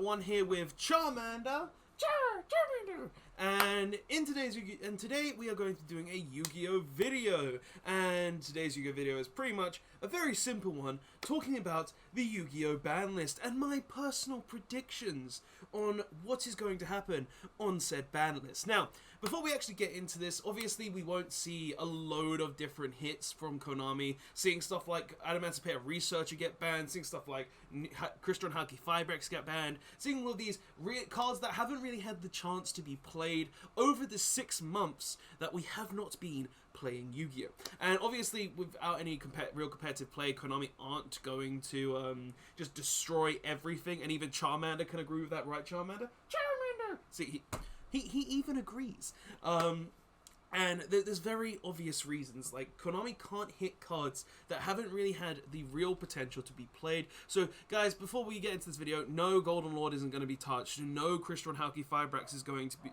one here with Charmander. Charmander! And today we are going to be doing a Yu-Gi-Oh video. And today's Yu-Gi-Oh video is pretty much a very simple one, talking about the Yu-Gi-Oh ban list and my personal predictions on what is going to happen on said ban list. Now, before we actually get into this, obviously we won't see a load of different hits from Konami, seeing stuff like Adamantipator Researcher get banned, seeing stuff like Crystal Haki Fibrex get banned, seeing all of these cards that haven't really had the chance to be played over the 6 months that we have not been playing Yu-Gi-Oh! And obviously, without any real competitive play, Konami aren't going to just destroy everything, and even Charmander can agree with that, right, Charmander? Charmander! See, he even agrees. And there's very obvious reasons, like Konami can't hit cards that haven't really had the real potential to be played. So guys, before we get into this video, no Golden Lord isn't going to be touched, no Crystal Haki Fibrex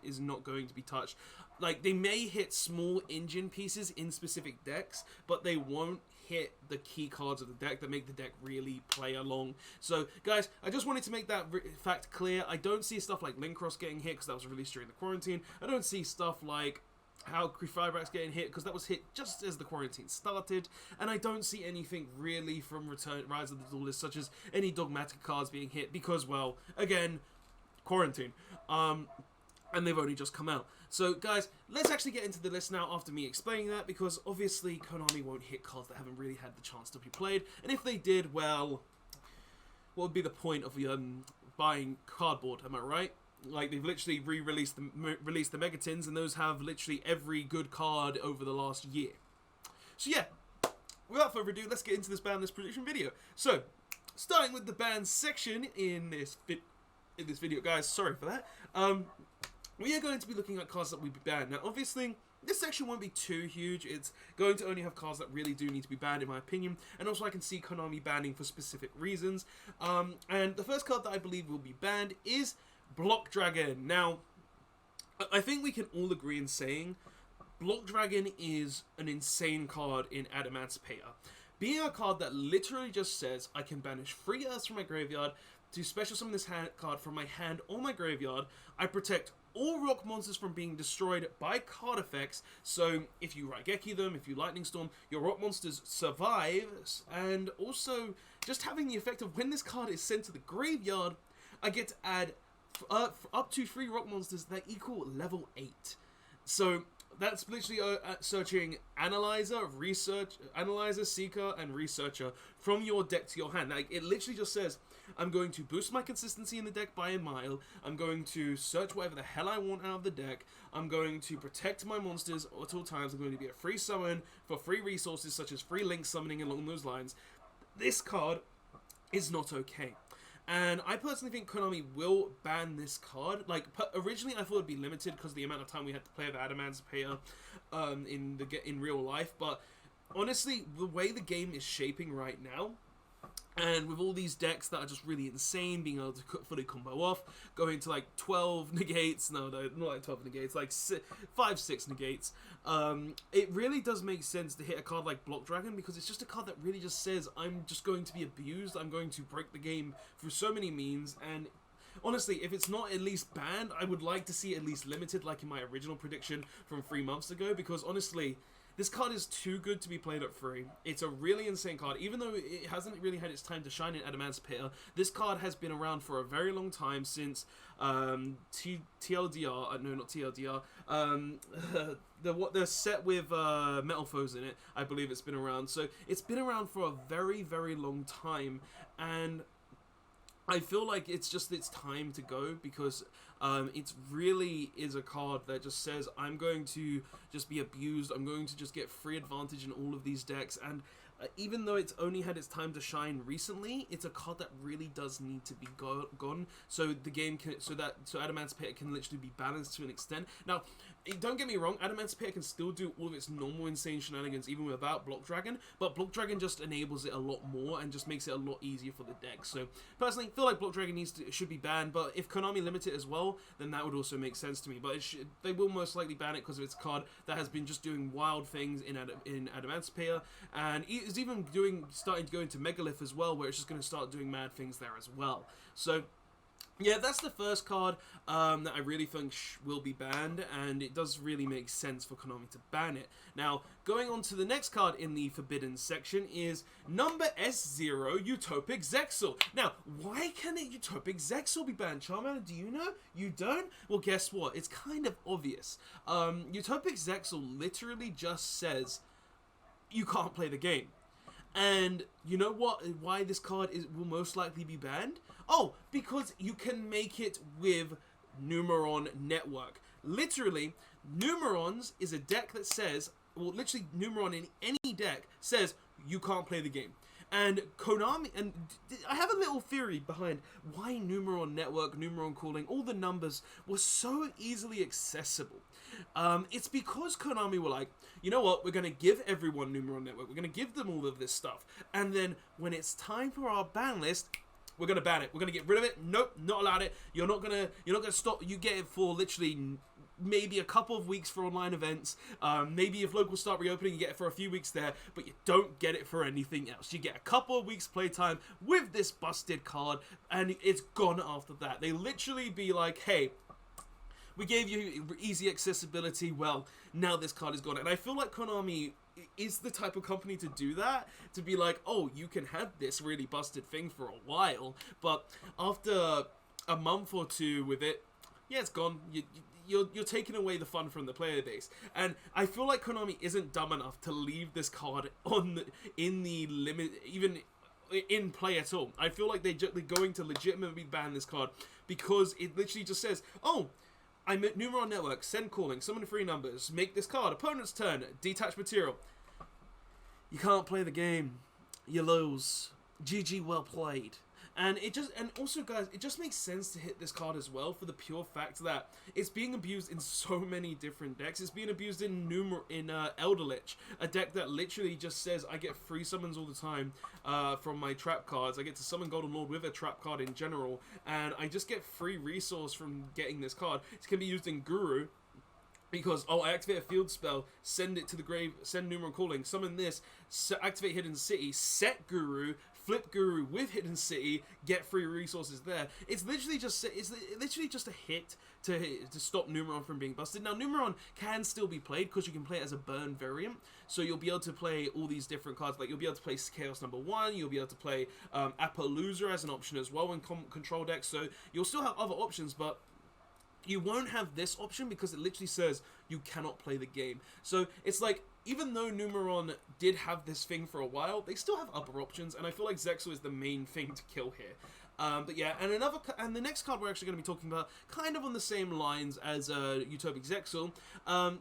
is not going to be touched. Like, they may hit small engine pieces in specific decks, but they won't hit the key cards of the deck that make the deck really play along. So guys, I just wanted to make that fact clear. I don't see stuff like Linkross getting hit because that was released during the quarantine. I don't see stuff like how Fibrex getting hit because that was hit just as the quarantine started, and I don't see anything really from Rise of the Duelist, such as any dogmatic cards being hit because, well, again, quarantine. And they've only just come out. So guys, let's actually get into the list now after me explaining that, because obviously Konami won't hit cards that haven't really had the chance to be played, and if they did, well, what would be the point of buying cardboard, am I right? Like, they've literally released the Megatins, and those have literally every good card over the last year. So yeah, without further ado, let's get into this ban list prediction video. So, starting with the ban section in this video, guys, sorry for that. We are going to be looking at cards that will be banned. Now, obviously, this section won't be too huge. It's going to only have cards that really do need to be banned, in my opinion. And also, I can see Konami banning for specific reasons. And the first card that I believe will be banned is Block Dragon. Now, I think we can all agree in saying Block Dragon is an insane card in Adamantipator. Being a card that literally just says, I can banish 3 Earths from my graveyard to special summon this card from my hand or my graveyard. I protect all rock monsters from being destroyed by card effects, so if you Raigeki them, if you Lightning Storm, your rock monsters survive, and also just having the effect of when this card is sent to the graveyard, I get to add up to 3 rock monsters that equal level 8. So that's literally searching Analyzer, Seeker, and Researcher from your deck to your hand. Like, it literally just says, I'm going to boost my consistency in the deck by a mile, I'm going to search whatever the hell I want out of the deck, I'm going to protect my monsters at all times, I'm going to be a free summon for free resources such as free link summoning along those lines. This card is not okay. And I personally think Konami will ban this card. Like, originally I thought it'd be limited because of the amount of time we had to play the Adamantipator in real life. But honestly, the way the game is shaping right now, and with all these decks that are just really insane, being able to fully combo off, going to like 12 negates, no, not like 12 negates, like 5-6 negates, it really does make sense to hit a card like Block Dragon, because it's just a card that really just says, I'm just going to be abused, I'm going to break the game through so many means. And honestly, if it's not at least banned, I would like to see it at least limited, like in my original prediction from 3 months ago, because honestly, this card is too good to be played at free. It's a really insane card. Even though it hasn't really had its time to shine in Adamantipator, this card has been around for a very long time, since TLDR, no, not TLDR, the set with Metal Foes in it, I believe it's been around. So it's been around for a very, very long time, and I feel like it's time to go, because it really is a card that just says, I'm going to just be abused, I'm going to just get free advantage in all of these decks. And even though it's only had its time to shine recently, it's a card that really does need to be gone, so the game can, so Adamantipator can literally be balanced to an extent. Now, don't get me wrong, Adamantipator can still do all of its normal insane shenanigans even without Block Dragon, but Block Dragon just enables it a lot more and just makes it a lot easier for the deck. So personally, I feel like Block Dragon should be banned, but if Konami limit it as well, then that would also make sense to me. But they will most likely ban it because of its card that has been just doing wild things in Adamantipator, and it's even starting to go into Megalith as well, where it's just going to start doing mad things there as well. So Yeah, that's the first card that I really think will be banned, and it does really make sense for Konami to ban it. Now, going on to the next card in the forbidden section is number S0, Utopic Zexal. Now, why can it Utopic Zexal be banned, Charmander? Do you know? You don't? Well, guess what? It's kind of obvious. Utopic Zexal literally just says you can't play the game. And you know what? Why this card will most likely be banned? Oh, because you can make it with Numeron Network. Literally, Numerons is a deck that says, well, literally Numeron in any deck says you can't play the game. And Konami, and I have a little theory behind why Numeron Network, Numeron Calling, all the numbers were so easily accessible. It's because Konami were like, you know what, we're going to give everyone Numeron Network, we're going to give them all of this stuff, and then when it's time for our ban list, we're going to ban it, we're going to get rid of it, nope, not allowed it, you're not going to stop, you get it for literally maybe a couple of weeks for online events, maybe if locals start reopening, you get it for a few weeks there, but you don't get it for anything else. You get a couple of weeks playtime with this busted card, and it's gone after that. They literally be like, hey, we gave you easy accessibility, well, now this card is gone. And I feel like Konami is the type of company to do that, to be like, oh, you can have this really busted thing for a while, but after a month or two with it, yeah, it's gone. You're taking away the fun from the player base, and I feel like Konami isn't dumb enough to leave this card in the limit, even in play at all. I feel like they're going to legitimately ban this card because it literally just says, oh, I'm at Numeron Network, send calling, summon 3 numbers, make this card, opponent's turn, detach material. You can't play the game. You lose. GG, well played. And also guys, it just makes sense to hit this card as well for the pure fact that it's being abused in so many different decks. It's being abused in Elder Lich, a deck that literally just says I get free summons all the time from my trap cards. I get to summon Golden Lord with a trap card in general, and I just get free resource from getting this card. It can be used in Guru, because, oh, I activate a field spell, send it to the grave, send Numeron Calling, summon this, activate Hidden City, set Guru, flip Guru with Hidden City, get free resources there. It's literally just a hit to stop Numeron from being busted. Now, Numeron can still be played because you can play it as a burn variant, so you'll be able to play all these different cards. Like, you'll be able to play Chaos number 1, you'll be able to play Appaloosa as an option as well in control decks, so you'll still have other options, but you won't have this option because it literally says you cannot play the game. So it's like, even though Numeron did have this thing for a while, they still have other options, and I feel like Zexal is the main thing to kill here. But yeah, and the next card we're actually going to be talking about, kind of on the same lines as Utopic Zexal,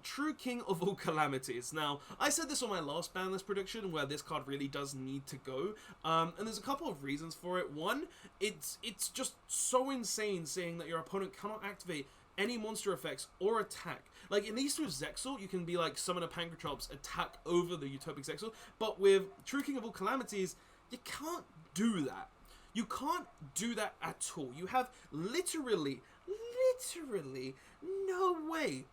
True King of All Calamities. Now, I said this on my last Banlist prediction, where this card really does need to go, and there's a couple of reasons for it. One, it's just so insane saying that your opponent cannot activate any monster effects or attack. Like, at least with Zexal, you can be like, summon a Pankratrops, attack over the Utopic Zexal, but with True King of All Calamities, you can't do that. You can't do that at all. You have literally no way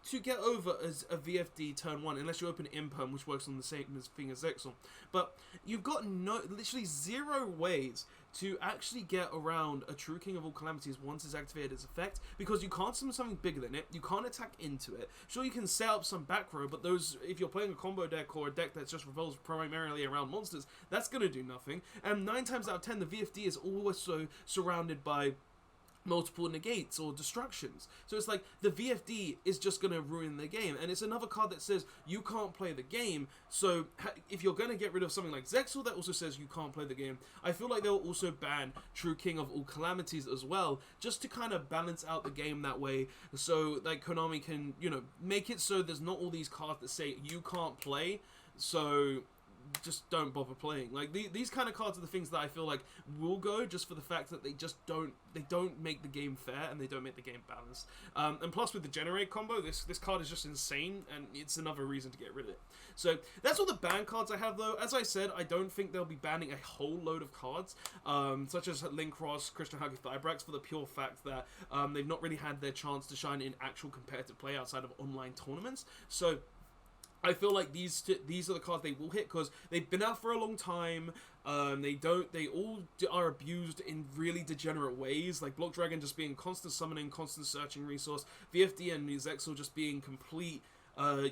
to get over as a VFD turn 1, unless you open Imperm, which works on the same thing as Zexal. But you've got literally 0 ways to actually get around a True King of All Calamities once it's activated its effect, because you can't summon something bigger than it, you can't attack into it. Sure, you can set up some back row, but those, if you're playing a combo deck or a deck that just revolves primarily around monsters, that's going to do nothing. And 9 times out of 10, the VFD is also surrounded by multiple negates or destructions. So it's like, the VFD is just going to ruin the game, and it's another card that says you can't play the game. So if you're going to get rid of something like Zexal that also says you can't play the game, I feel like they'll also ban True King of All Calamities as well, just to kind of balance out the game that way, so like Konami can, you know, make it so there's not all these cards that say you can't play, so just don't bother playing. Like, these kind of cards are the things that I feel like will go, just for the fact that they don't make the game fair, and they don't make the game balanced. And plus, with the Generate combo, this card is just insane, and it's another reason to get rid of it. So that's all the ban cards I have, though. As I said, I don't think they'll be banning a whole load of cards, such as Link Ross, Christian Hagi Thybrex, for the pure fact that they've not really had their chance to shine in actual competitive play outside of online tournaments. So I feel like these are the cards they will hit, because they've been out for a long time. They all are abused in really degenerate ways, like Block Dragon just being constant summoning, constant searching resource, VFD and Zexal just being complete,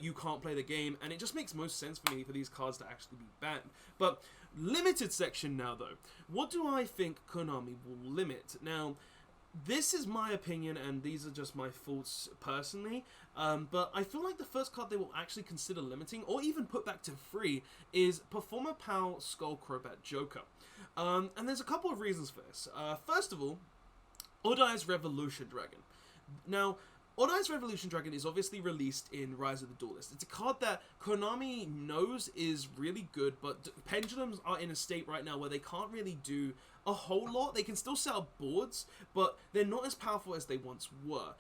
you can't play the game, and it just makes most sense for me for these cards to actually be banned. But limited section now though. What do I think Konami will limit? Now, this is my opinion, and these are just my thoughts personally, but I feel like the first card they will actually consider limiting, or even put back to free, is Performer Pal Skullcrobat Joker. And there's a couple of reasons for this. First of all, Odd-Eyes Revolution Dragon. Now, Odd-Eyes Revolution Dragon is obviously released in Rise of the Duelist. It's a card that Konami knows is really good, but Pendulums are in a state right now where they can't really do a whole lot. They can still set up boards, but they're not as powerful as they once were.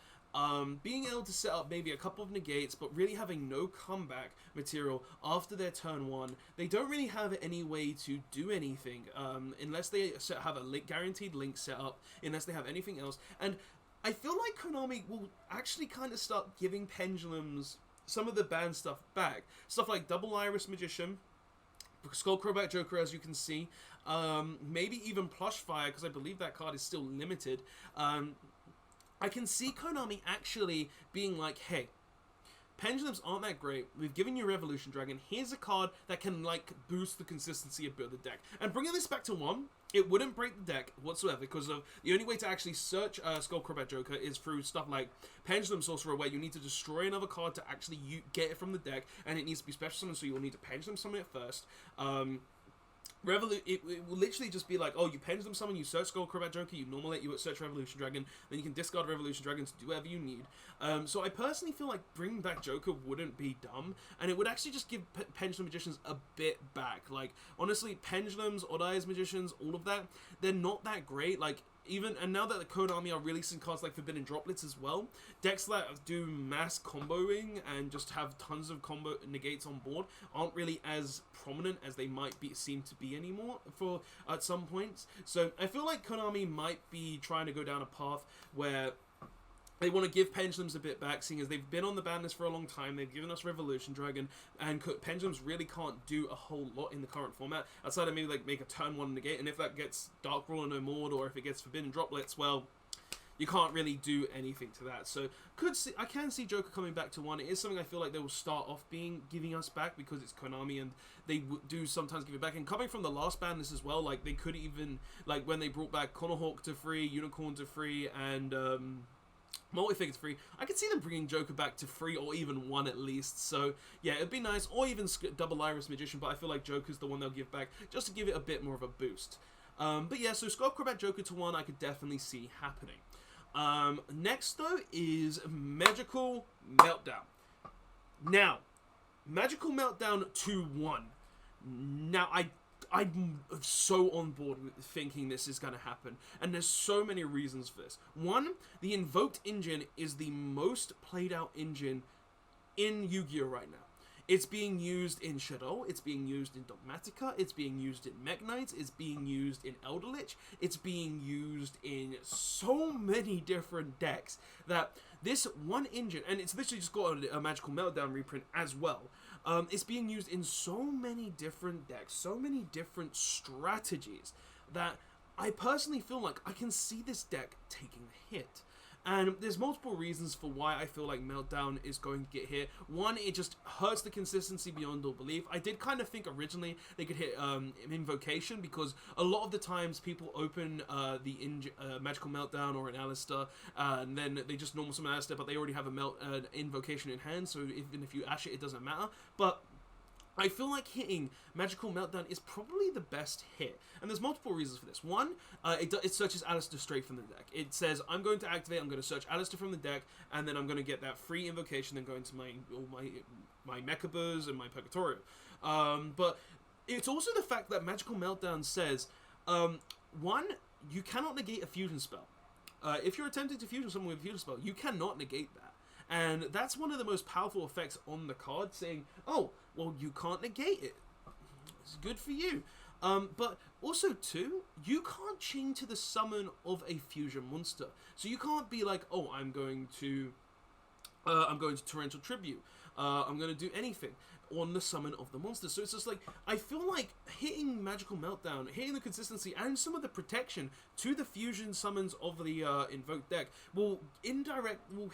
Being able to set up maybe a couple of negates, but really having no comeback material after their turn 1, they don't really have any way to do anything, unless they have a guaranteed link set up, unless they have anything else. And I feel like Konami will actually kind of start giving Pendulums some of the banned stuff back. Stuff like Double Iris Magician, Skullcrobat Joker, as you can see, maybe even Plush Fire, because I believe that card is still limited. I can see Konami actually being like, hey, Pendulums aren't that great. We've given you Revolution Dragon. Here's a card that can, like, boost the consistency of the deck. And bringing this back to 1, it wouldn't break the deck whatsoever, because of the only way to actually search Skullcrobat Joker is through stuff like Pendulum Sorcerer, where you need to destroy another card to actually get it from the deck, and it needs to be special summoned, so you'll need to Pendulum summon it first. It will literally just be like, oh, you Pendulum summon, you search Skullcrobat Joker, you normal it, you search Revolution Dragon, then you can discard Revolution Dragon to do whatever you need. So I personally feel like bringing back Joker wouldn't be dumb, and it would actually just give Pendulum Magicians a bit back. Like, honestly, Pendulums, Odd-Eyes Magicians, all of that, they're not that great. Like, and now that the Konami are releasing cards like Forbidden Droplets as well, decks that do mass comboing and just have tons of combo negates on board aren't really as prominent as they might seem to be anymore at some points. So I feel like Konami might be trying to go down a path where they want to give Pendulums a bit back, seeing as they've been on the ban list for a long time. They've given us Revolution Dragon, and Pendulums really can't do a whole lot in the current format, outside of maybe like make a turn 1 negate, and if that gets Dark Ruler No More, or if it gets Forbidden Droplets, well, you can't really do anything to that. So I can see Joker coming back to 1. It is something I feel like they will start off giving us back, because it's Konami and they do sometimes give it back. And coming from the last ban list as well, like they could even, like when they brought back Connorhawk to free, Unicorn to free, and Multi-Figures free, I could see them bringing Joker back to 3 or even 1 at least. So yeah, it'd be nice, or even Double Iris Magician, but I feel like Joker's the one they'll give back just to give it a bit more of a boost. But yeah, so Skullcrobat Joker to 1 I could definitely see happening. Next though is Magical Meltdown. Now, Magical Meltdown to 1. Now, I'm so on board with thinking this is going to happen, and there's so many reasons for this. 1, the Invoked engine is the most played out engine in Yu-Gi-Oh! Right now. It's being used in Shadow, it's being used in Dogmatica, it's being used in Mech Knights, it's being used in Elder Lich, it's being used in so many different decks that this one engine, and it's literally just got a Magical Meltdown reprint as well, it's being used in so many different decks, so many different strategies, that I personally feel like I can see this deck taking a hit. And there's multiple reasons for why I feel like Meltdown is going to get hit. 1, it just hurts the consistency beyond all belief. I did kind of think originally they could hit Invocation, because a lot of the times people open the Magical Meltdown or an Alistair, and then they just normal summon Alistair, but they already have an Invocation in hand, so even if you Ash it, it doesn't matter. But I feel like hitting Magical Meltdown is probably the best hit, and there's multiple reasons for this. 1, it searches Alistair straight from the deck. It says, I'm going to activate, I'm going to search Alistair from the deck, and then I'm going to get that free invocation, then go into my Mechabuzz and my Purgatorio. But it's also the fact that Magical Meltdown says, 1, you cannot negate a fusion spell. If you're attempting to fusion someone with a fusion spell, you cannot negate that. And that's one of the most powerful effects on the card, saying, oh, well, you can't negate it. It's good for you. But also, 2, you can't chain to the summon of a fusion monster. So you can't be like, oh, I'm going to I'm going to Torrential Tribute. I'm going to do anything on the summon of the monster. So it's just like, I feel like hitting Magical Meltdown, hitting the consistency and some of the protection to the fusion summons of the invoked deck will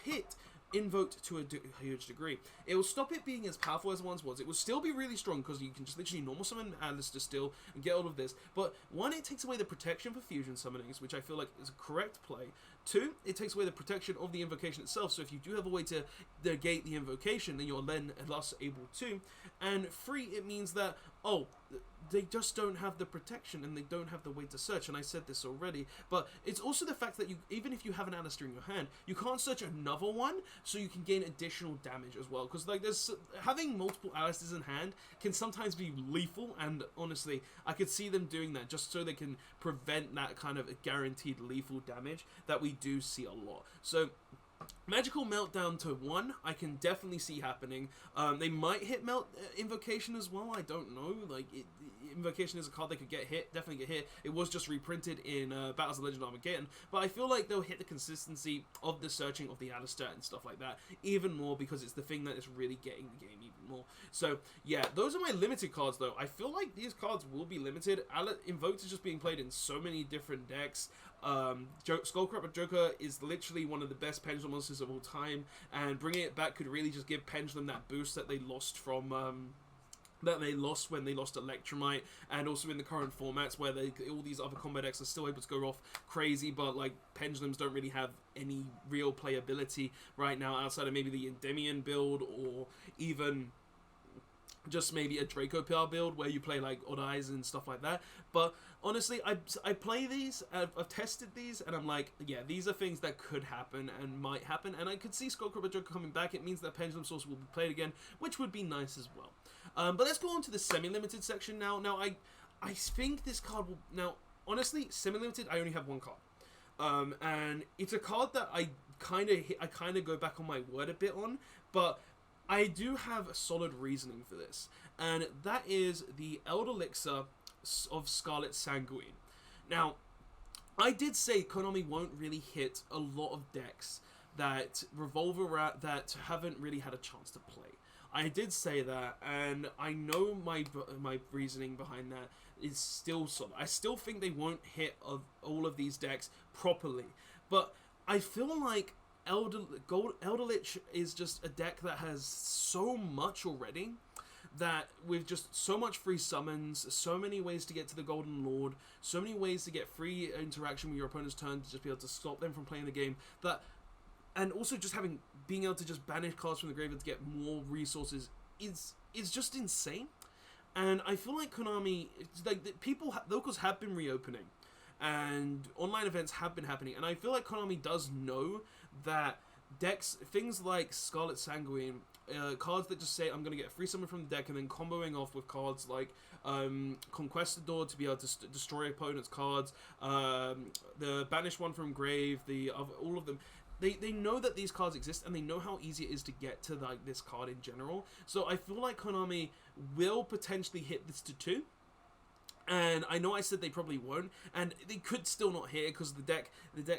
hit invoked to a huge degree. It will stop it being as powerful as it once was. It will still be really strong because you can just literally normal summon Elixir still and get all of this. But one, it takes away the protection for fusion summonings, which I feel like is a correct play. Two, it takes away the protection of the invocation itself. So if you do have a way to negate the invocation, then you're then thus able to. And three, it means that, oh, they just don't have the protection and they don't have the way to search, and I said this already, but it's also the fact that you, even if you have an Alistair in your hand, you can't search another one, so you can gain additional damage as well, because like having multiple Alistairs in hand can sometimes be lethal, and honestly, I could see them doing that just so they can prevent that kind of guaranteed lethal damage that we do see a lot. So Magical Meltdown to 1, I can definitely see happening. They might hit Invocation as well, I don't know. Like, Invocation is a card that could get hit, definitely get hit. It was just reprinted in Battles of Legend Armageddon, but I feel like they'll hit the consistency of the searching of the Alistair and stuff like that even more, because it's the thing that is really getting the game even more. So, yeah, those are my limited cards, though. I feel like these cards will be limited. Invoked is just being played in so many different decks. Skullcrusher Joker is literally one of the best Pendulum monsters of all time, and bringing it back could really just give Pendulum that boost that they lost from when they lost Electromite, and also in the current formats where all these other combo decks are still able to go off crazy, but like Pendulums don't really have any real playability right now outside of maybe the Endymion build, or even just maybe a Draco PR build where you play like Odd Eyes and stuff like that. But honestly, I play these, I've tested these, and I'm like, yeah, these are things that could happen and might happen, and I could see Skullcrusher Joker coming back. It means that Pendulum Source will be played again, which would be nice as well. But let's go on to the semi-limited section now. Now, I think this card will... Now, honestly, semi-limited, I only have one card. And it's a card that I kind of go back on my word a bit on, but I do have a solid reasoning for this, and that is the Elixir of Scarlet Sanguine. Now, I did say Konami won't really hit a lot of decks that revolve around, that haven't really had a chance to play. I did say that, and I know my reasoning behind that is still solid. I still think they won't hit all of these decks properly, but I feel like Elderlich is just a deck that has so much already, that with just so much free summons, so many ways to get to the Golden Lord, so many ways to get free interaction with your opponent's turn to just be able to stop them from playing the game, that, and also just being able to just banish cards from the graveyard to get more resources is just insane. And I feel like Konami, like, locals have been reopening, and online events have been happening, and I feel like Konami does know that decks, things like Scarlet Sanguine, cards that just say I'm going to get a free summon from the deck, and then comboing off with cards like Conquistador to be able to destroy opponents' cards, the Banished one from Grave, all of them. They know that these cards exist, and they know how easy it is to get to like this card in general. So I feel like Konami will potentially hit this to 2. And I know I said they probably won't, and they could still not hit it because the deck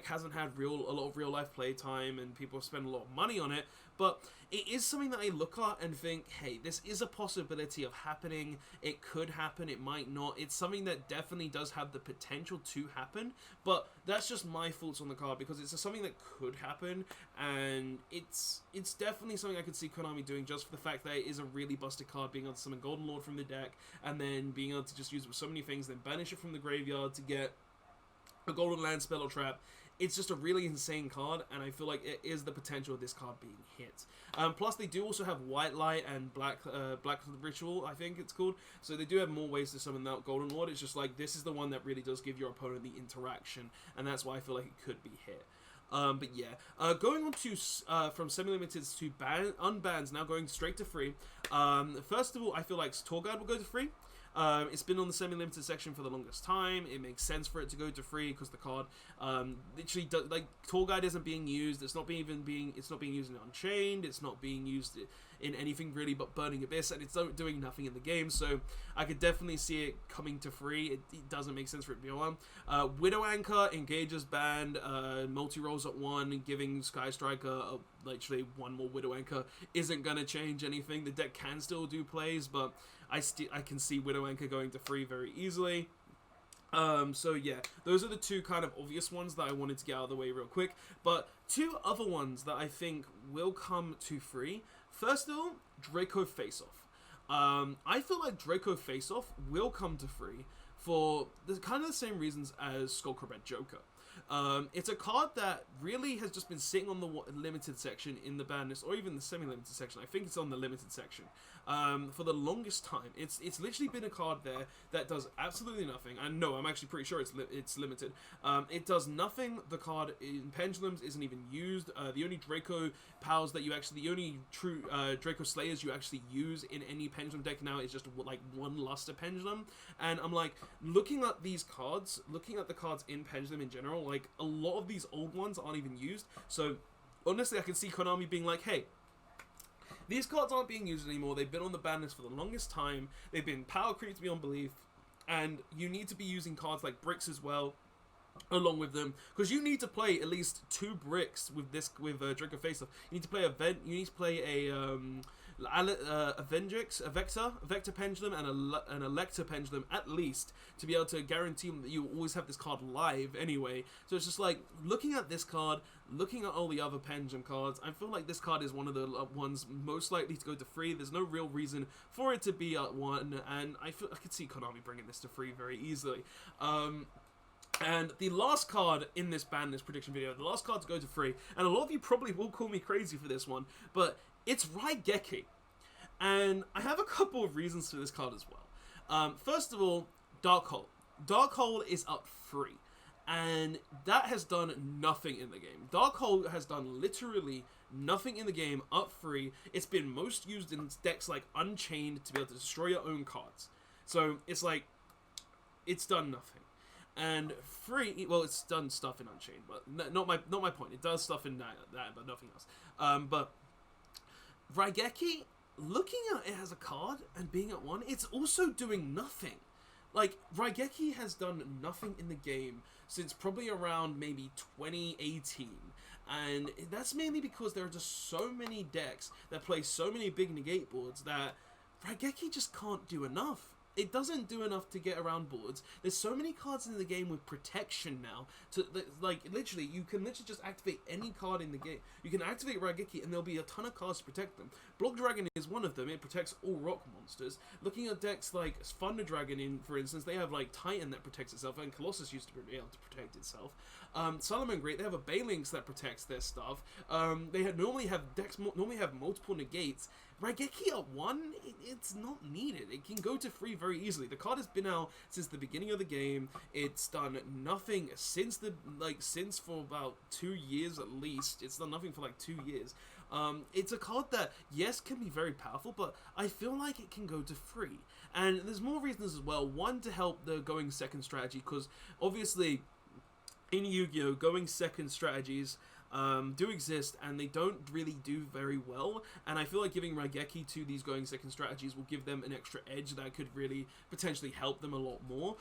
hasn't had a lot of real life play time, and people have spent a lot of money on it. But it is something that I look at and think, hey, this is a possibility of happening. It could happen, it might not. It's something that definitely does have the potential to happen, but that's just my thoughts on the card, because it's something that could happen, and it's definitely something I could see Konami doing, just for the fact that it is a really busted card, being able to summon Golden Lord from the deck, and then being able to just use it with so many things, then banish it from the graveyard to get a Golden Land spell or trap. It's just a really insane card, and I feel like it is the potential of this card being hit. Plus, they do also have White Light and Black Ritual, I think it's called. So they do have more ways to summon that Golden Lord. It's just like, this is the one that really does give your opponent the interaction, and that's why I feel like it could be hit. But yeah, going on to from semi-limited to unbans, now going straight to free. First of all, I feel like Tour Guide will go to free. It's been on the semi-limited section for the longest time. It makes sense for it to go to free because the card literally like Tour Guide isn't being used. It's not being used in Unchained. It's not being used in anything really but Burning Abyss, and it's doing nothing in the game, so I could definitely see it coming to free. It doesn't make sense for it to be on. Widow Anchor, Engager's banned, multi-rolls at 1, giving Sky Striker literally 1 more Widow Anchor isn't going to change anything. The deck can still do plays, but I can see Widow Anchor going to free very easily. So yeah, those are the 2 kind of obvious ones that I wanted to get out of the way real quick. But 2 other ones that I think will come to free. First of all, Draco Face-Off. I feel like Draco Face-Off will come to free for kind of the same reasons as Skullcrabette Joker. It's a card that really has just been sitting on the limited section in the ban list, or even the semi-limited section. I think it's on the limited section for the longest time. It's literally been a card there that does absolutely nothing. And no, I'm actually pretty sure it's limited. It does nothing. The card in Pendulums isn't even used. The only Draco powers that the only true Draco Slayers you actually use in any Pendulum deck now is just like 1 Luster Pendulum. And I'm like, looking at these cards, looking at the cards in Pendulum in general, like a lot of these old ones aren't even used. So honestly, I can see Konami being like, hey, these cards aren't being used anymore. They've been on the ban list for the longest time. They've been power creeped beyond belief, and you need to be using cards like Bricks as well along with them, because you need to play at least 2 Bricks with Draco Face-Off. You need to play you need to play a Vector Pendulum, and a Elector Pendulum at least, to be able to guarantee that you always have this card live anyway. So it's just like, looking at this card, looking at all the other Pendulum cards, I feel like this card is one of the ones most likely to go to free. There's no real reason for it to be at 1, and I could see Konami bringing this to free very easily. And the last card in this Banlist prediction video, the last card to go to free, and a lot of you probably will call me crazy for this one, but it's Raigeki. And I have a couple of reasons for this card as well. First of all, Dark Hole. Dark Hole is up free, and that has done nothing in the game. Dark Hole has done literally nothing in the game up free. It's been most used in decks like Unchained to be able to destroy your own cards. So it's like, it's done nothing. And free, well, it's done stuff in Unchained, but not my point. It does stuff in that, but nothing else. But Raigeki, looking at it as a card and being at 1, it's also doing nothing. Like, Raigeki has done nothing in the game since probably around maybe 2018. And that's mainly because there are just so many decks that play so many big negate boards that Raigeki just can't do enough. It doesn't do enough to get around boards. There's so many cards in the game with protection now. Like, literally, you can literally just activate any card in the game. You can activate Raigeki and there'll be a ton of cards to protect them. Block Dragon is one of them. It protects all rock monsters. Looking at decks like Thunder Dragon, for instance, they have like Titan that protects itself, and Colossus used to be able to protect itself. Salamangreat, they have a Balinx that protects their stuff. They normally have multiple negates. Raigeki at 1, it's not needed. It can go to free very easily. The card has been out since the beginning of the game. It's done nothing since for about 2 years at least. It's done nothing for like 2 years. It's a card that, yes, can be very powerful, but I feel like it can go to free. And there's more reasons as well. One, to help the going second strategy, because obviously in Yu-Gi-Oh! Going second strategies do exist, and they don't really do very well, and I feel like giving Raigeki to these going second strategies will give them an extra edge that could really potentially help them a lot more.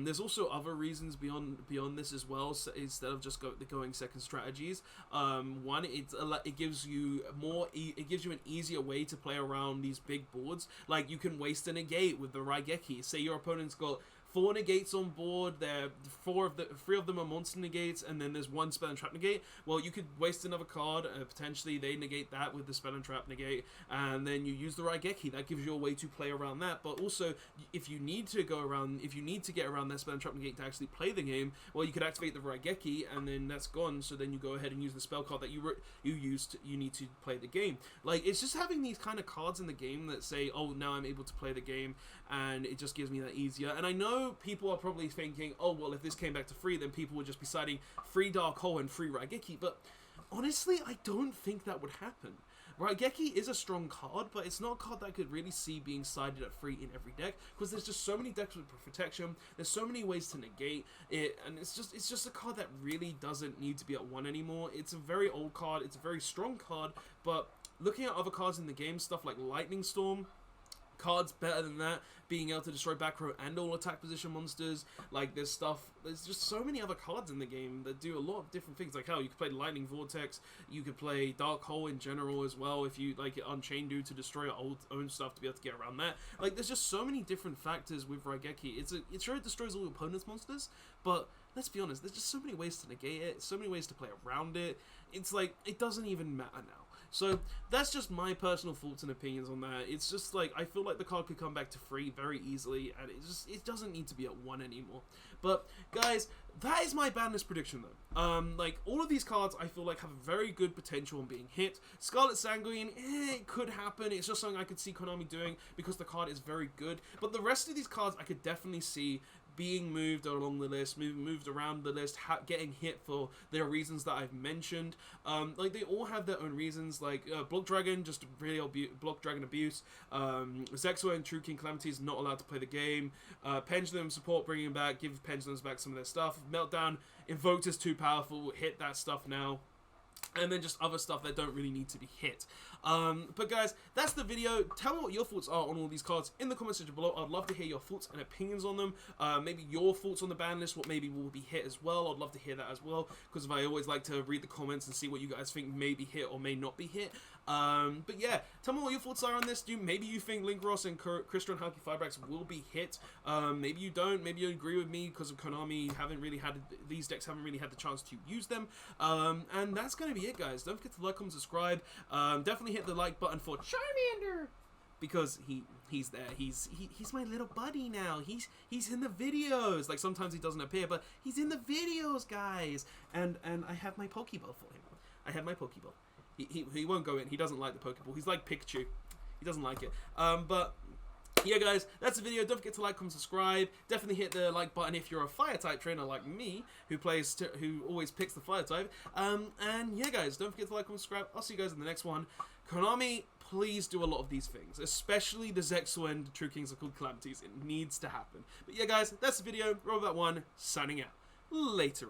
There's also other reasons beyond this as well, so instead of just the going second strategies. One, it gives you an easier way to play around these big boards. Like, you can waste a negate with the Raigeki. Say your opponent's got 4 negates on board, 3 of them are monster negates, and then there's 1 spell and trap negate. Well, you could waste another card, potentially they negate that with the spell and trap negate, and then you use the Raigeki. That gives you a way to play around that. But also, if you need to get around that spell and trap negate to actually play the game, well, you could activate the Raigeki, and then that's gone. So then you go ahead and use the spell card that you need to play the game. Like, it's just having these kind of cards in the game that say, oh, now I'm able to play the game, and it just gives me that easier. And I know people are probably thinking, oh, well, if this came back to free, then people would just be citing free Dark Hole and free Raigeki, but honestly, I don't think that would happen. Raigeki is a strong card, but it's not a card that I could really see being sided at free in every deck, because there's just so many decks with protection, there's so many ways to negate it, and it's just a card that really doesn't need to be at 1 anymore. It's a very old card, it's a very strong card, but looking at other cards in the game, stuff like Lightning Storm, cards better than that, being able to destroy back row and all attack position monsters, like there's just so many other cards in the game that do a lot of different things. Like hell, you could play Lightning Vortex, you could play Dark Hole in general as well, if you like Unchained Dude to destroy your own stuff to be able to get around that. Like there's just so many different factors with Raigeki. It sure destroys all your opponent's monsters, but let's be honest, there's just so many ways to negate it, so many ways to play around it. It's like, it doesn't even matter now. So that's just my personal thoughts and opinions on that. It's just like, I feel like the card could come back to 3 very easily, and it doesn't need to be at 1 anymore. But guys, that is my ban list prediction though. Like all of these cards I feel like have a very good potential on being hit. Scarlet Sanguine, it could happen. It's just something I could see Konami doing because the card is very good. But the rest of these cards I could definitely see being moved along the list, moved around the list, getting hit for their reasons that I've mentioned. Like they all have their own reasons. Like Block Dragon, just really Block Dragon abuse. Zexo and True King Calamity is not allowed to play the game. Pendulum support, bringing him back, give Pendulums back some of their stuff. Meltdown, Invoked is too powerful, hit that stuff now. And then just other stuff that don't really need to be hit. But guys, that's the video. Tell me what your thoughts are on all these cards in the comment section below. I'd love to hear your thoughts and opinions on them. Maybe your thoughts on the ban list, what maybe will be hit as well. I'd love to hear that as well, because I always like to read the comments and see what you guys think may be hit or may not be hit. But yeah, tell me what your thoughts are on this. Maybe you think Link Ross and Crystal and Halki Firebrax will be hit. Maybe you don't. Maybe you agree with me because of Konami these decks haven't really had the chance to use them. And that's gonna be it, guys. Don't forget to like, comment, subscribe. Definitely hit the like button for Charmander, because he's there. He's my little buddy now. He's in the videos. Like sometimes he doesn't appear, but he's in the videos, guys. And I have my Pokeball for him. I have my Pokeball. He won't go in. He doesn't like the Pokeball. He's like Pikachu. He doesn't like it. But yeah, guys, that's the video. Don't forget to like, comment, subscribe. Definitely hit the like button if you're a fire type trainer like me, who always picks the fire type. And yeah, guys, don't forget to like, comment, subscribe. I'll see you guys in the next one. Konami, please do a lot of these things, especially the Zexo and True Kings are called Calamities. It needs to happen. But yeah, guys, that's the video. Robot1 signing out. Later.